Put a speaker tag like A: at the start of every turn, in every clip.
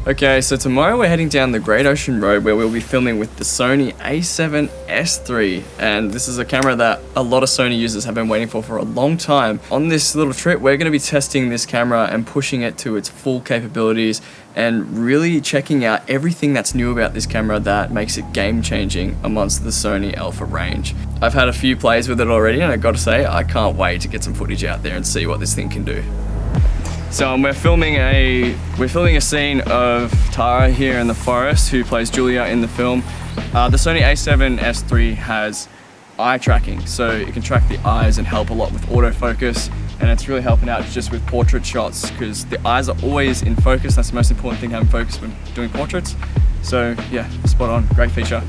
A: Okay, so tomorrow we're heading down the Great Ocean Road where we'll be filming with the Sony a7S III, and this is a camera that a lot of Sony users have been waiting for a long time. On this little trip, we're going to be testing this camera and pushing it to its full capabilities and really checking out everything that's new about this camera that makes it game-changing amongst the Sony Alpha range. I've had a few plays with it already, and I've got to say, I can't wait to get some footage out there and see what this thing can do. So we're filming a scene of Tara here in the forest, who plays Julia in the film. The Sony a7S III has eye tracking, so it can track the eyes and help a lot with autofocus, and it's really helping out just with portrait shots because the eyes are always in focus. That's the most important thing, having focus when doing portraits. So yeah, spot on, great feature.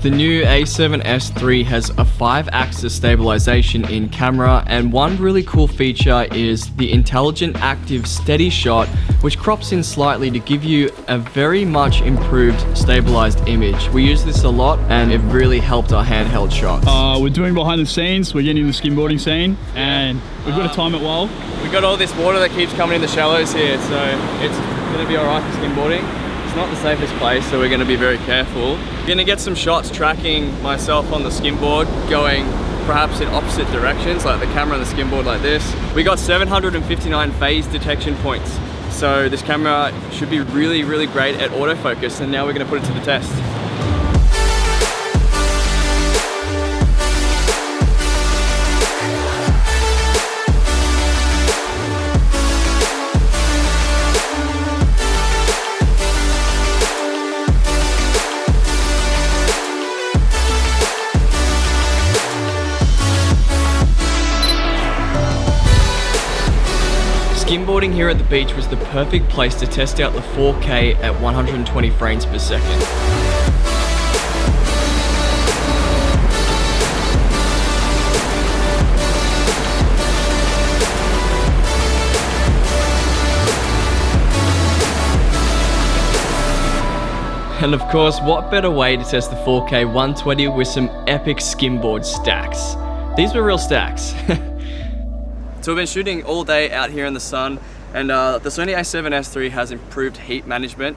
A: The new a7S III has a 5-axis stabilization in camera, and one really cool feature is the intelligent active steady shot, which crops in slightly to give you a very much improved stabilized image. We use this a lot and it really helped our handheld shots.
B: We're doing behind the scenes, we're getting the skimboarding scene, and we've got to time it well.
A: We've got all this water that keeps coming in the shallows here, so it's going to be alright for skimboarding. It's not the safest place, so we're going to be very careful. We're going to get some shots tracking myself on the skimboard, going perhaps in opposite directions, like the camera and the skimboard like this. We got 759 phase detection points, so this camera should be really, really great at autofocus, and now we're going to put it to the test. Skimboarding here at the beach was the perfect place to test out the 4K at 120 frames per second. And of course, what better way to test the 4K 120 with some epic skimboard stacks? These were real stacks. So we've been shooting all day out here in the sun, and the Sony a7S III has improved heat management,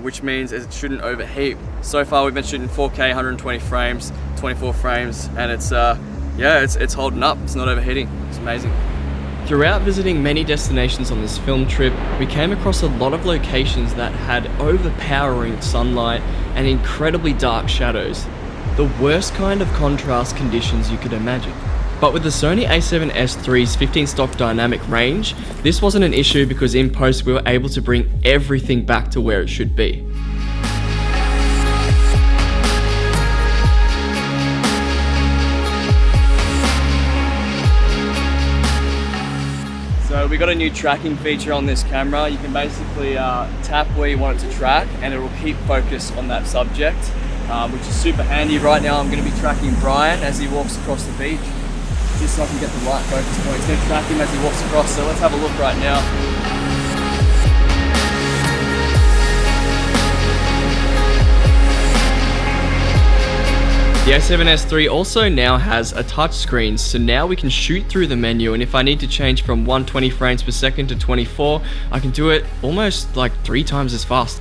A: which means it shouldn't overheat. So far we've been shooting 4K 120 frames, 24 frames, and it's holding up. It's not overheating. It's amazing. Throughout visiting many destinations on this film trip, we came across a lot of locations that had overpowering sunlight and incredibly dark shadows. The worst kind of contrast conditions you could imagine. But with the Sony a7S III's 15 stock dynamic range, this wasn't an issue because in post we were able to bring everything back to where it should be. So we got a new tracking feature on this camera. You can basically tap where you want it to track and it will keep focus on that subject, which is super handy. Right now I'm going to be tracking Brian as he walks across the beach, just so I can get the right focus point. It's going to track him as he walks across, so let's have a look right now. The a7S III also now has a touch screen, so now we can shoot through the menu, and if I need to change from 120 frames per second to 24, I can do it almost like 3 times as fast.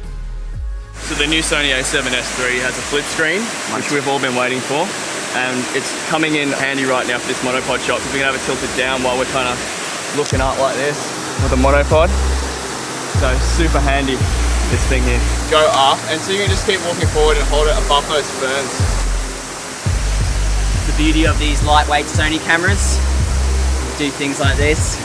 A: So the new Sony a7S III has a flip screen, which we've all been waiting for. And it's coming in handy right now for this monopod shot because we can have it tilted down while we're kind of looking up like this with a monopod. So super handy, this thing here. Go up, and so you can just keep walking forward and hold it above those ferns.
C: The beauty of these lightweight Sony cameras, do things like this.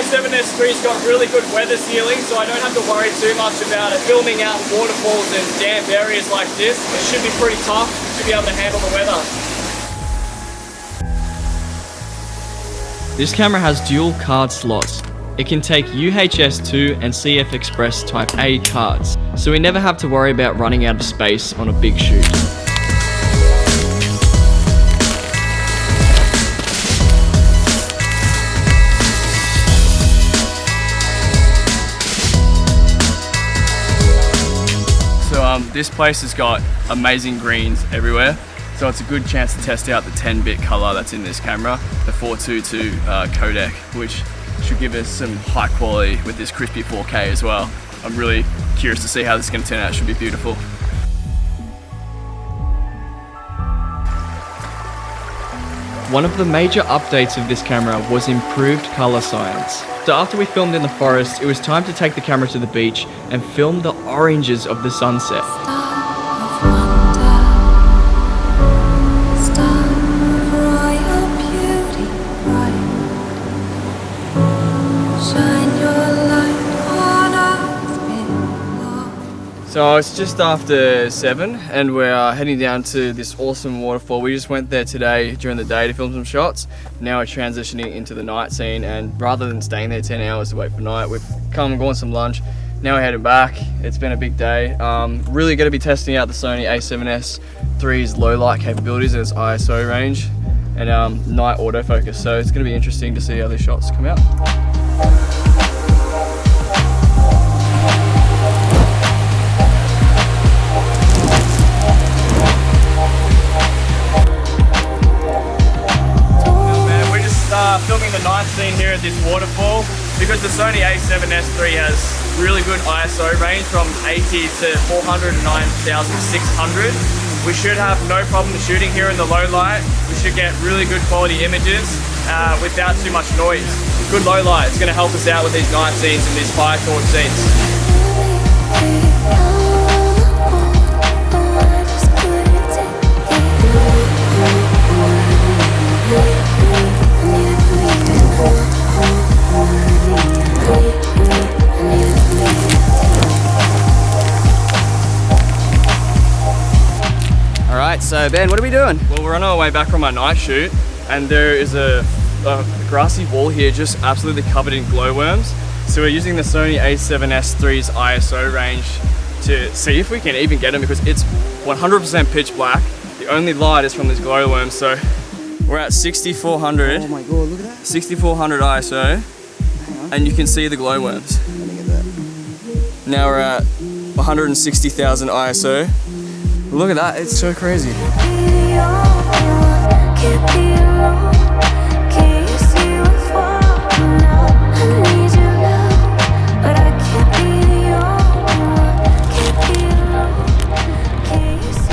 A: a7S III's got really good weather sealing, so I don't have to worry too much about it. Filming out waterfalls and damp areas like this, it should be pretty tough. Should be able to handle the weather. This camera has dual card slots. It can take UHS-2 and CF Express Type A cards, so we never have to worry about running out of space on a big shoot. This place has got amazing greens everywhere, so it's a good chance to test out the 10-bit color that's in this camera, the 422 codec, which should give us some high quality with this crispy 4K as well. I'm really curious to see how this is going to turn out. It should be beautiful. One of the major updates of this camera was improved color science. So after we filmed in the forest, it was time to take the camera to the beach and film the oranges of the sunset. So it's just after 7 and we're heading down to this awesome waterfall. We just went there today during the day to film some shots. Now we're transitioning into the night scene, and rather than staying there 10 hours to wait for night, we've come and gone some lunch. Now we're heading back. It's been a big day. Really going to be testing out the Sony a7S III's low light capabilities and its ISO range and night autofocus. So it's going to be interesting to see how these shots come out. Filming the night scene here at this waterfall because the Sony a7S III has really good ISO range from 80 to 409,600. We should have no problem shooting here in the low light. We should get really good quality images without too much noise. Good low light, it's going to help us out with these night scenes and these fire torch scenes. Alright, so Ben, what are we doing? Well, we're on our way back from our night shoot, and there is a grassy wall here just absolutely covered in glowworms. So we're using the Sony a7S III's ISO range to see if we can even get them, because it's 100% pitch black. The only light is from this glowworm, so we're at 6400.
D: Oh my god, look at that.
A: 6400 ISO, and you can see the glowworms.
D: Let me get that.
A: Now we're at 160,000 ISO. Look at that, it's so crazy.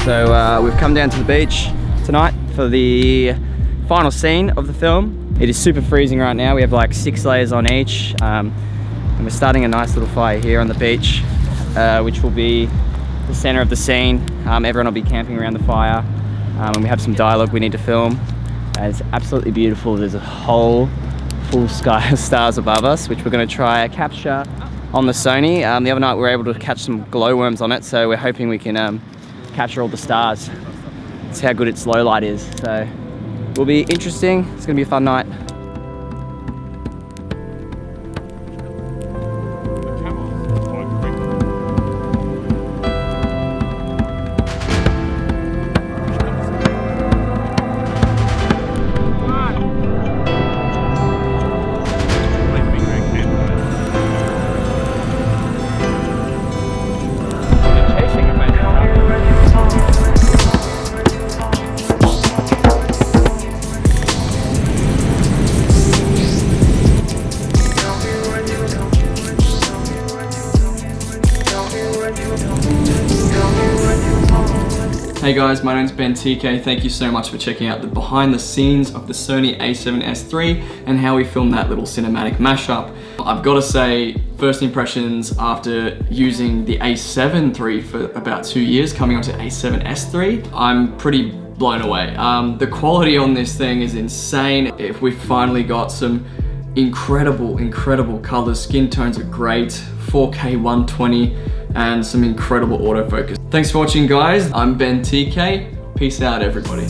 A: So we've come down to the beach tonight for the final scene of the film. It is super freezing right now. We have like 6 layers on each, and we're starting a nice little fire here on the beach, which will be the center of the scene. Everyone will be camping around the fire, and we have some dialogue we need to film. It's absolutely beautiful. There's a whole full sky of stars above us, which we're going to try capture on the Sony. The other night we were able to catch some glowworms on it, so we're hoping we can capture all the stars. That's how good its low light is. So it will be interesting. It's going to be a fun night. Hey guys, my name's Ben TK. Thank you so much for checking out the behind the scenes of the Sony a7S III and how we filmed that little cinematic mashup. I've got to say, first impressions after using the a7 III for about 2 years, coming onto a7S III, I'm pretty blown away. The quality on this thing is insane. If we finally got some incredible colors, skin tones are great, 4K 120, and some incredible autofocus. Thanks for watching guys, I'm Ben TK, peace out everybody.